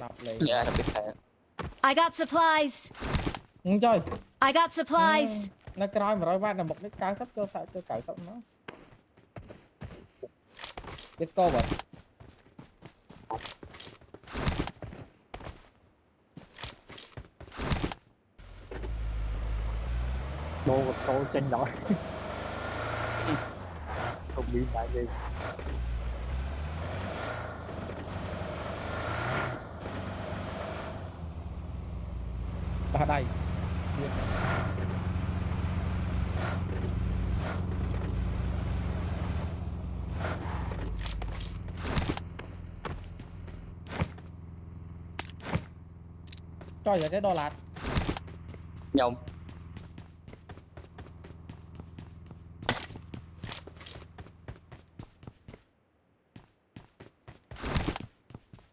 nạp lấy dạ là biết phải I got supplies. chơi I got supplies. nó coi mà rồi ba là một cái cao thấp cho sao cho cậu thấp nó let's go vậy đồ tranh đó không biết tại gì ở đây cho giờ cái đo lạt nhông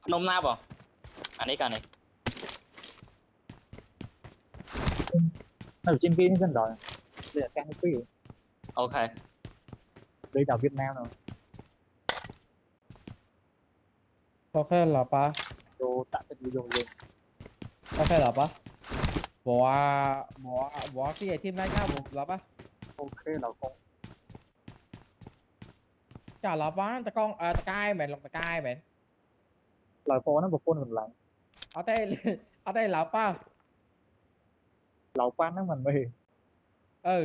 nôm na vào anh ấy cả này nó ở trên kia dân rồi đây là căng quý ok đây là Việt Nam rồi ok là ba đồ tặng cái video luôn ok là ba bỏ cái gì thêm này nha là ba ok là con chả là ba ta con ta cai mày lọc ta cai mày là con nó một con mình lại ở đây là ba lẩu pan nó mình mì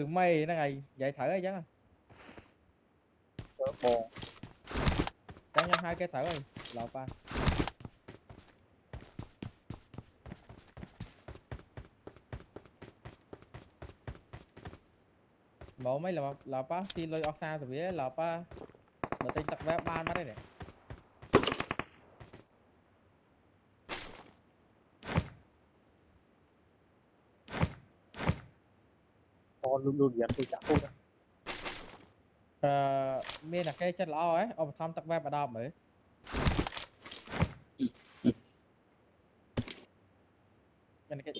mày nó ngày vậy thử ấy chứ bò cho nhau hai cái thử rồi là ba bộ mấy là ba xin lôi oxa rồi biết là ba mà tên tập vé ban mất đấy nè con luôn luôn dẫn tôi chả không miền là cái chất lo ấy ông thăm tập vé bà đọc mới miền cái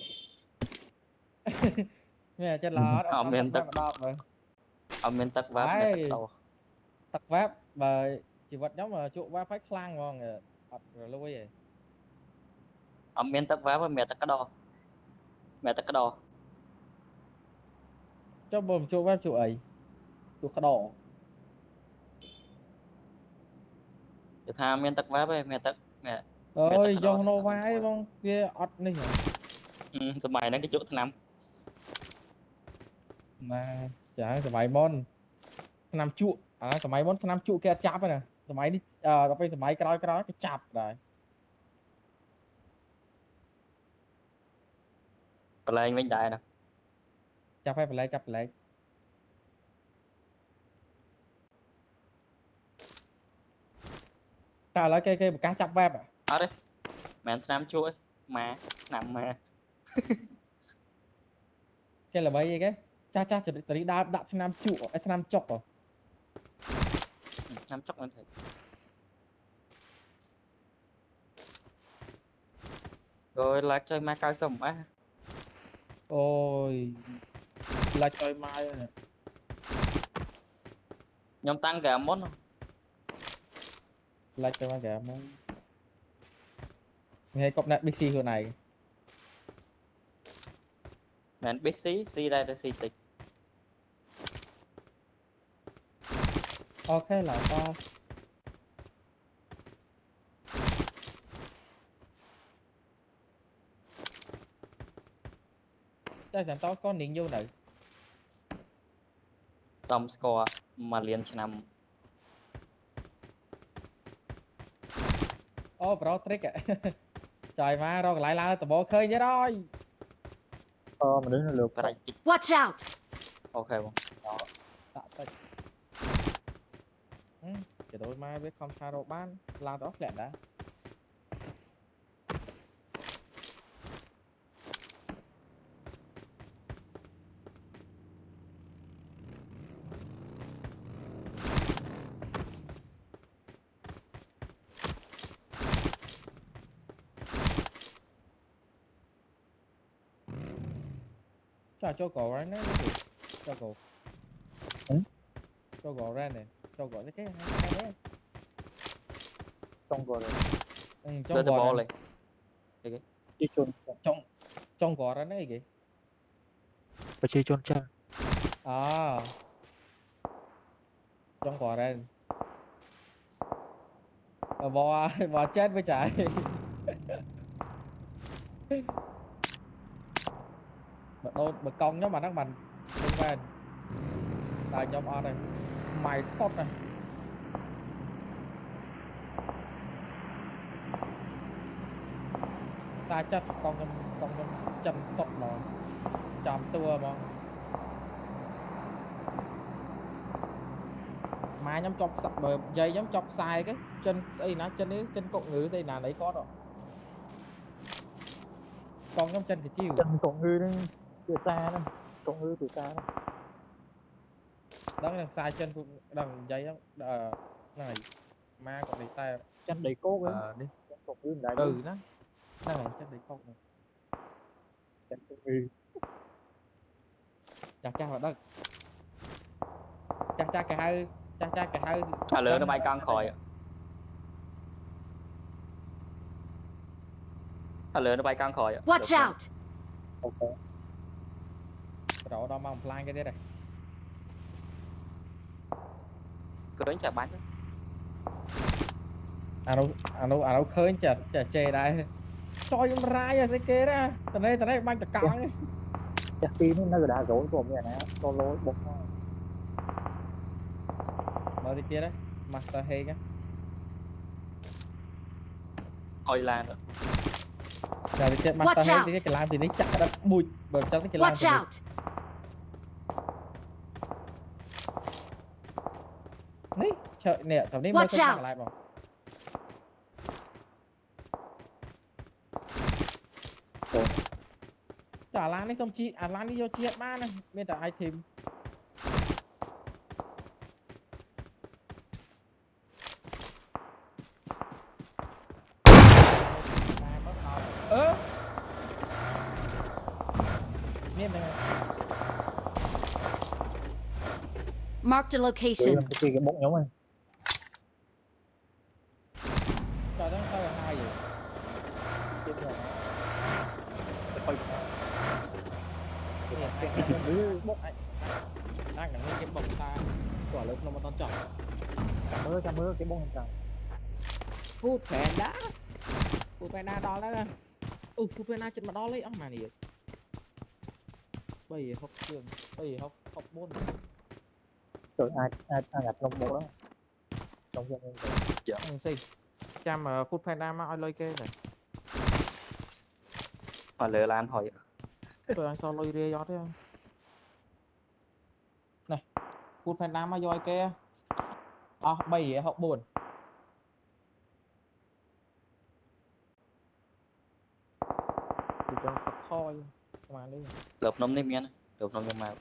miền chất lo ông miền tập đọc rồi ở miền tắc váp Đấy. tắc đầu tập vé mà chỉ vật giống mà trụ vé phải khlang ngon rồi lui vậy ở miền tắc váp và mẹ tắc cái đo cho bồm trụ vé trụ ấy trụ khá đỏจะทำเมียนตักว้าไปเมียตักเมีย ơi do nó vãi không kia ọt này สมัยนั้นcái chỗ thằng năm mà chảสมัยมอนน้ำจุสมัยมอนน้ำจุแกจับไปนะสมัยนี้ต่อไปสมัยกระร้อยก็จับได้ còn là anh Vinh Đại nè จับให้ไปเลยจับไปเลยแต่แล้วcáiการจับแบบอ่ะ ở đây mẹ năm chuỗi mà nằm mà ใช่หรือไม่cái cha chaจะตอนนี้ดาดับน้ำจุไอ้น้ำจกเหรอ năm chốc lên thử rồi là chơi ma cao sầm á โอ้ยลายจอยไม้เนี่ย nhóm tăng cả món ลายจอยไม้แกมึงให้กบนัดบิ๊กซีคนไหน mẹ biết xí đây là xí tịch โอเคเหรอป้าchắc chắn tao có nín vô nữa Tom score mà liền năm ô pro trick ạ trời má rồi lại la tụi bộ khơi nhớ rồi mình đứng lượt cái này Watch out. ok không tạ tịch chỉ tôi mai với con sao ban la đó lẹn đã cho cổ ra nó cho cổ cho cổ ra này cho cổ cái hai đấy xong rồi cho đưa cổ ball này này Chi chôn trong gò ra đấy kì và chi chôn chân. à trong gò ra bò bò chết với trái bật công nhóm mà nó mạnh đi về là nhóm on này mày tốt này ta chắc con nhóm chân tốt mà chạm tua mà mà nhóm chọc sập bờ dây nhóm chọc sai cái chân đây nó chân ấy chân cộng ngữ đây là lấy có rồi con nhóm chân thì chiều Chân cộng ngư đấy từ xa đó, cộng ngư từ xa đó. đó là sai chân cũng đằng dây đó này ma còn đi tay Chân đầy cốt ấy. đi Chân cộng ngư đại đó đây là chân đi không chân cộng ngư. chặt cha vào đất chặt cái hai lửa nó bay căng khỏi lửa nó bay căng khỏi Watch out! Ok. rồi đó mong plan cái đấy này cưới chả bánh anh đâu khơi chả chè đây cho em ra rồi cái ra từ đây mang tờ con ấy Chắc khi nó đã dối của mình này có lỗi bốc thôi. mở đi kia đấy master hay nhá thôi lan nữa giờ đi chết master hay thì cái làm thì nó chắc đã bụi bởi cho cái làm Watch out! đấy trời nè thằng này mới Watch không out. lại bảo chả lan đấy xong chị lan đi vô chia ba này bên ta ai tìm nên là Marked a Chứ location. làm cái bốc nhóm này. cho nó là hai gì Chứ là cái phơi bốc đang cảm thấy cái bông ta quả lớn nó mà to chọn chả mơ cái bông hình tròn. phút phèn đá đó là phút phèn đá chân mà đó lấy ống mà nè bây học trường bây học môn Trời ai gặp lông bộ đó. Trong dân em anh xin chăm mà phút phèn đá mà ai lôi kê này lửa lan hỏi rồi anh sao lôi rê gió thế không này phút phèn đá mà doi kê bây học buồn để cho tập thôi mà đi lợp nôm nêm miên lợp nôm nhưng mà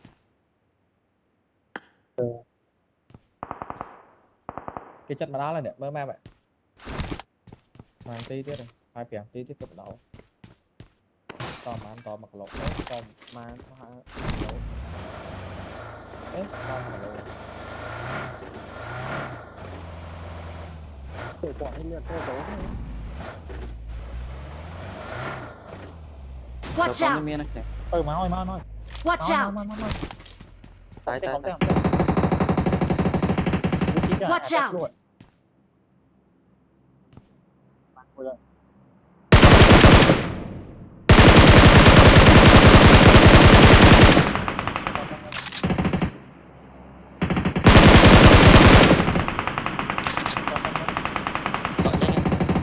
cái chất mà đó là để mơ ma vậy màn tí tiếp này hai phèn tí tiếp tục đấu to mà ăn to mặc lộ to mà lỗ to mặc lộ để quả hay là theo dấu Watch nôm out! miên này mau Watch out! tay Watch out!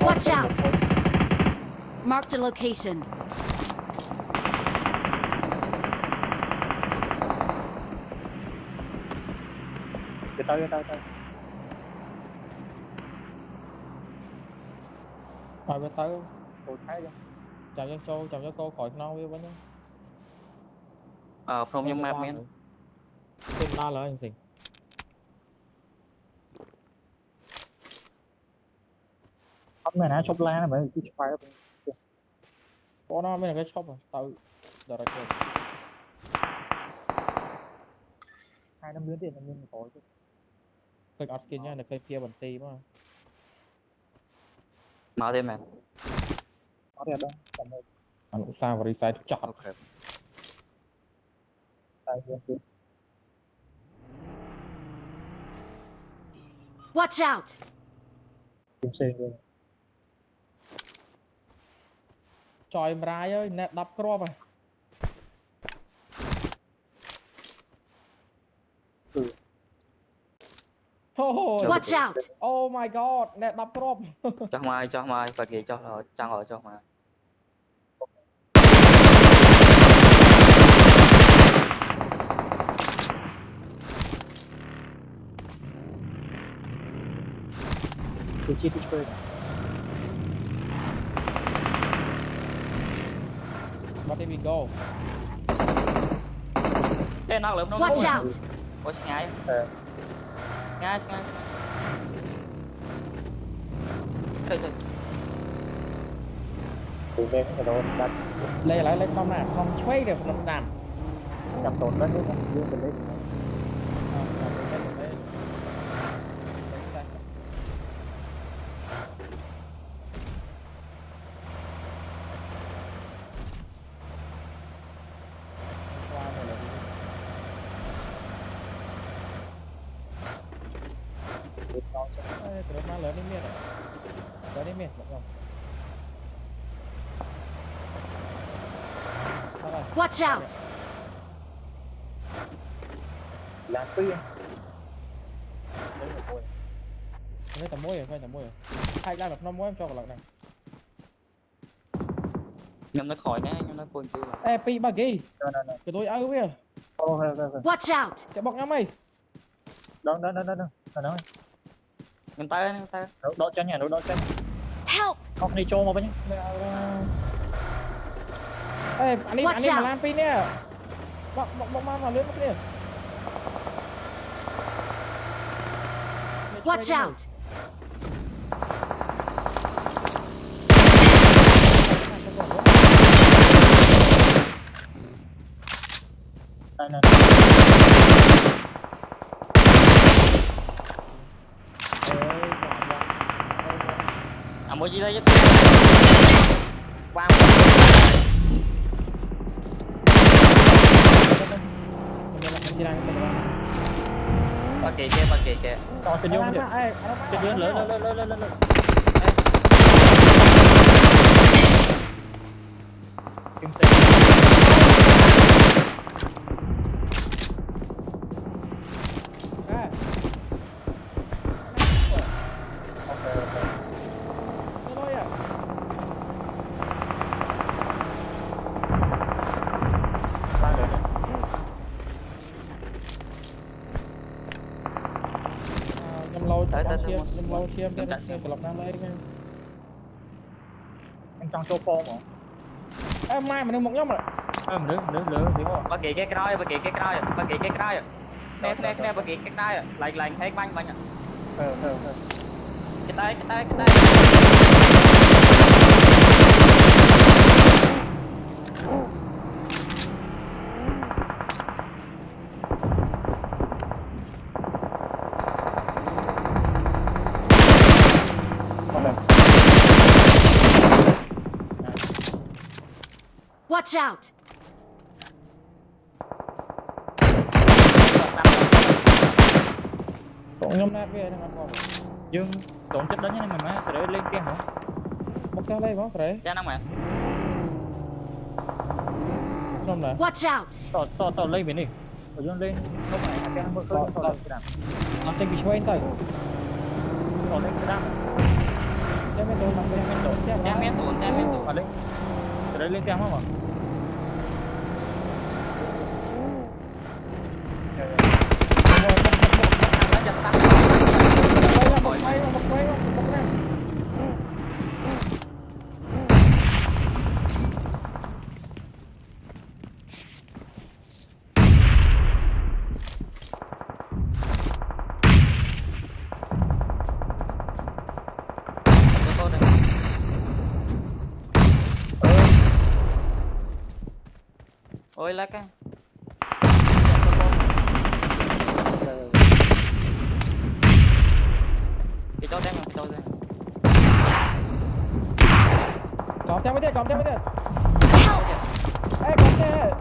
Watch out! Marked a location. Tới rồi bây tới tôi thấy rồi. chào cho cô khỏi non yêu với nhá không nhưng mà miên trên ba là anh gì Hôm nay nó chốc lá mà chứ phải có nó mới là cái shop à tự giờ ra chơi 2 năm lứa tiền là mình có chứ. cái skin nha là cái kia bản tì mà mau thêm mẹ có đẹp đâu cảm ơn anh cũng sao và reset chọn អូខេ tay viên viên Watch out! tìm xe luôn choi mrai ơi nè đập crop à oh, Watch out! oh my god nè đập crop ចោះមកបើគេចោះចង់ឲ្យចោះមក tôi chi tôi chơi but here we go ទេណោះលើមនោះ Watch out! អូឆ្ងាយ ờ ឆ្ងាយទៅ từ bên cái đồ đặt lấy lại lấy con nào con chuối được con đàn chặt tổn đất luôn dương từ lên bên nó sẽ Terus malah ini mir. Dari mir, bang. Watch out! làm phi đấy là thôi Phải tầm môi rồi. Hai ra được 5 mối em cho vào lợn này. ខ្ញុំនៅក្រោយណាខ្ញុំនៅពួនជឿ Ê, pi ba ghi. no Cái tôi áo kia. oh Watch out! Chạy bọc nhau mày. đó nó ខ្ញុំទៅ đó chân nhà đó chân Help! học đi cho mà bao nhiêu Ê, anh Watch đi mà out. làm pi nè. Bọc mang vào lưới mất đi. Watch out! này à mua gì đây qua bà kì kia cho chân vô kìa chân vô lớn kim xe ok ba người nhầm lâu chiêm cái lọc nam đây nha. anh trong cho form hả Em mai mà đừng một nhóm rồi. nữa đúng không bà kì cái coi nè bà kì cái coi lại thấy bánh cái tay Watch out! Cộng nhóm nát về thằng ăn dương tổn chất đó nhá mày má sẽ để lên kia hả bọc ra đây bóng phải cha năng mà không này. Watch out! tỏ lên biển đi ở dương lên không phải cái mưa khơi tỏ lên cái Nó trên bị xoay tới. tỏ lên cái đam Cho mấy tôi làm cái mấy tôi cha mét xuống ở lên sẽ để lên kia không ạ ôi lá cái cho còn thêm mới thế Help! ê còn thế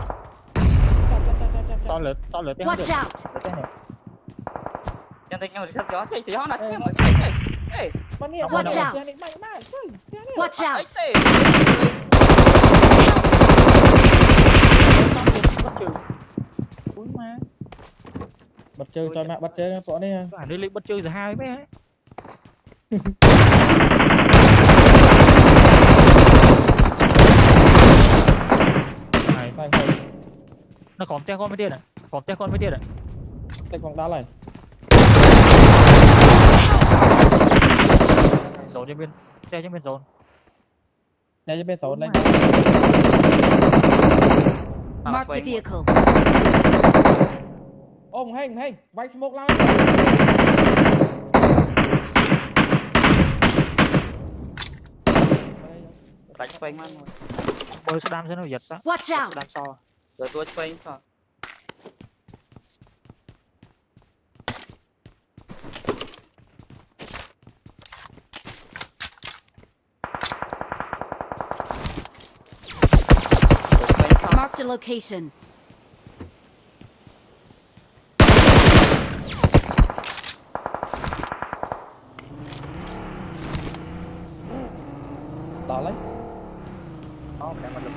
to lửa tiếng Watch out! lửa tiếng này Yang tengok di satu orang, si orang nak Eh, siapa? mak- Cek. Eh, Bên này Watch out. Bên này mạnh mẽ Watch ai out! cek. bắt trừ cuối mà bật chơi cho mẹ bật chơi bọn đi cái ảnh đây lịch bắt trừ giờ hai mấy ấy này này phải nó còn te con mới tiền à còn te con mới tiền à tay quảng đá này số trên bên te trên bên rồi đây cho bên số lên Marked a vehicle. ôm hành vay smoke lan Tak speng mana. bơi sẽ đam sẽ nó giật sao Watch out! đam so Dua tua speng kau. Marked a location. đó lấy đó mẹ mà lực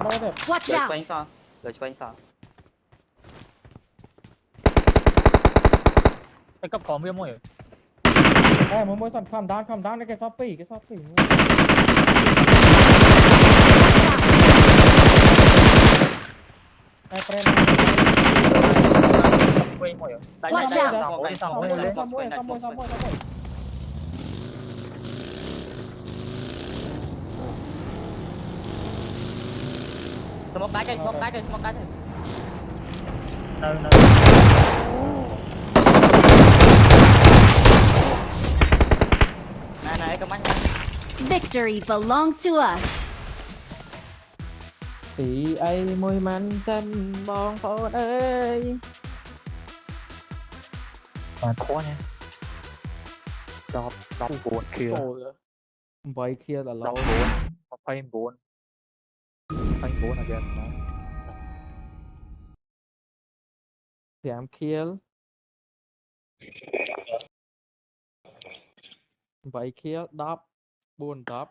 bao giờ Watch Dua out! speng kau. Dua speng kau. cái cấp có viêm rồi ê mới sẵn calm down cái shopee ê friend quay rồi Tak Watch ada. out. Speng kau. xong Speng kau. rồi Smoke đá cái, smoke đá cái, smoke đá cái. nơi nơi Này, cái mắt. Victory belongs to us. thì ai môi man dân bong phone ơi toàn khó nha đọc buồn kia ôi vậy kia là đọc lâu buồn phanh buồn là kìa giảm kill vậy kia đáp buồn đáp